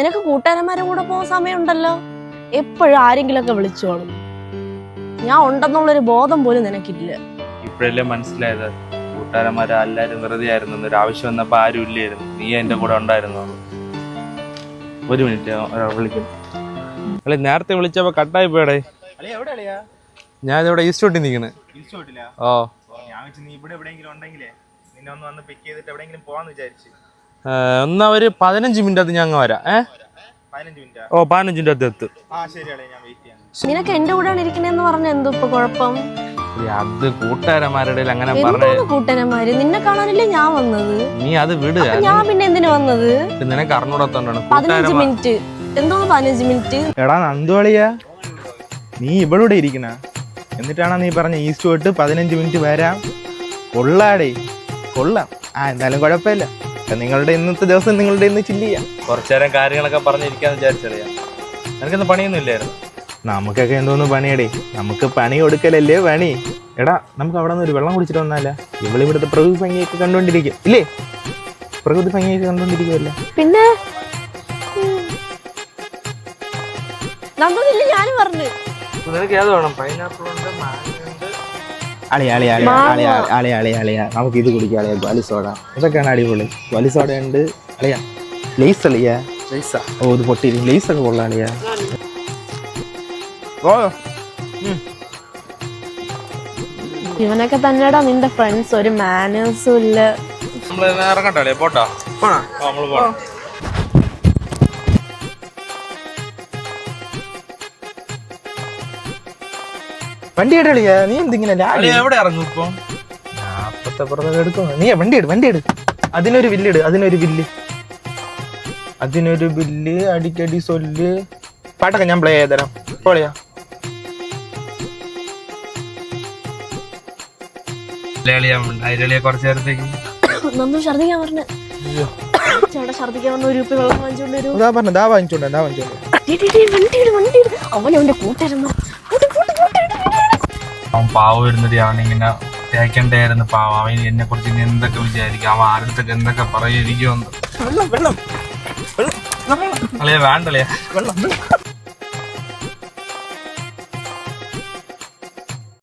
നിനക്ക് കൂട്ടുകാരന്മാരും കൂടെ പോകുന്ന സമയമുണ്ടല്ലോ, എപ്പോഴും ആരെങ്കിലുമൊക്കെ വിളിച്ചോളും. ഞാൻ ഉണ്ടെന്നുള്ളൊരു ബോധം പോലും നിനക്കില്ല. ഇപ്പോഴല്ലേ മനസ്സിലായത് കൂട്ടുകാരന്മാരെ എല്ലാരും വെറുതെ ആയിരുന്നു. ഒരു ആവശ്യം വന്നപ്പോ ആരും ഇല്ലായിരുന്നു, നീ എന്റെ കൂടെ ഉണ്ടായിരുന്നു. ഒരു മിനിറ്റ് വിളിക്കും. അല്ലെ നേരത്തെ വിളിച്ചപ്പോ കട്ടായി പോയടേ. ഞാൻ ഇവിടെ ഈസ്റ്റ് തൊട്ടി നിക്കണേ. ഓ എന്നാ ഒരു 15 മിനിറ്റ് അത് ഞാൻ അങ്ങ് വരാം. 15 മിനിറ്റ് അത് എത്തും. നിനക്ക് എന്റെ കൂടെയാണ് ഇരിക്കണേന്ന് പറഞ്ഞ എന്തോ ഇപ്പൊ കുഴപ്പം? അത് കൂട്ടുകാരന്മാരുടെ അങ്ങനെ കൂട്ടുകാരന്മാര് നിന്നെ കാണാനല്ലേ ഞാൻ വന്നത്. നീ അത് വിട്. ഞാൻ പിന്നെ എന്തിനു വന്നത്? നിനക്ക് അറിഞ്ഞൂടാത്തോണ്ടാണ്. 15 മിനിറ്റ് എന്തോ 15 മിനിറ്റ്. എടാ നന്ദോളിയാ, നീ ഇവളൂടെ ഇരിക്കണ, എന്നിട്ടാണ് നീ പറഞ്ഞ ഈസ്റ്റ് തൊട്ട് 15 മിനിറ്റ് വരാം. കൊള്ളാടേ, കൊള്ളാം. എന്തായാലും കുഴപ്പമില്ല. നിങ്ങളുടെ ഇന്നത്തെ ദിവസം നിങ്ങളുടെ ഇന്ന് ചില്ല് ചെയ്യാം. കുറച്ചേരം കാര്യങ്ങളൊക്കെ പറഞ്ഞിരിക്കാന്ന് വിചാരിച്ചറിയാം. നിനക്കൊന്നും പണിയൊന്നും ഇല്ലായിരുന്നു? നമുക്കൊക്കെ എന്തോന്ന് പണിയടേ, നമുക്ക് പണി കൊടുക്കലല്ലേ പണി. എടാ നമുക്ക് അവിടെ നിന്ന് ഒരു വെള്ളം കുടിച്ചിട്ട് വന്നാല? ഇവളിവിടുത്തെ പ്രകൃതി ഭംഗിയൊക്കെ കണ്ടോണ്ടിരിക്കും ഇല്ലേ? പ്രകൃതി ഭംഗിയൊക്കെ കണ്ടോണ്ടിരിക്കുമല്ലേ? പിന്നെ ഞാനും പറഞ്ഞു. നിനക്ക് ഏത് വേണം? പൈനാപ്പിൾ ഉണ്ട്, മാങ്ങ ഉണ്ട്. അളിയാ നമുക്ക് ഇത് കുടിക്കാം. അളിയാ വലി സോഡ, ഇതൊക്കെയാണ് അടിപൊളി. വലി സോഡ ഉണ്ട് അളിയാ. ലേസ് അളിയാ. ഓ ഇത് പൊട്ടി. ലേസ് ഒക്കെ കൊള്ളാം അളിയാ. ഇവനൊക്കെ തന്നെടാ നിന്റെ ഫ്രണ്ട്സ്, ഒരു മാനേഴ്സും ഇല്ല. ഇറങ്ങട്ടെ പോട്ടാ. നമ്മള് പോണം. വണ്ടി എടുക്കളിയാ. നീ എന്തിങ്ങനെ എവിടെ ഇറങ്ങും ഇപ്പൊ? അപ്പത്തെ പുറത്തൊക്കെ എടുക്കും. നീ വണ്ടി എടു. അതിനൊരു ബില്ലിട്. അതിനൊരു ബില്ല് അടിക്കടി സൊല്ല്. പാട്ടൊക്കെ ഞാൻ പ്ലേ ചെയ്ത് തരാം. പോളിയാ കുറച്ചു നേരത്തേക്ക് നന്ദു ഛർദിക്കാൻ പറഞ്ഞു. ചേട്ടാ ഛർദിക്കാൻ പറഞ്ഞ 1 രൂപ വെള്ളം വാങ്ങിച്ചോണ്ട് വരൂ. വാങ്ങിച്ചോണ്ട് അവന്റെ കൂട്ടുകാരന്മാർ. അവൻ പാവം വരുന്നത് അവനിങ്ങനെ തേക്കണ്ടായിരുന്നു. പാവം അവൻ എന്നെ കുറിച്ച് ഇനി എന്തൊക്കെ വിചാരിക്കും, അവൻ ആരുടെ എന്തൊക്കെ പറയുമായിരിക്കുമെന്ന്. അളിയാ വേണ്ടല്ലേ?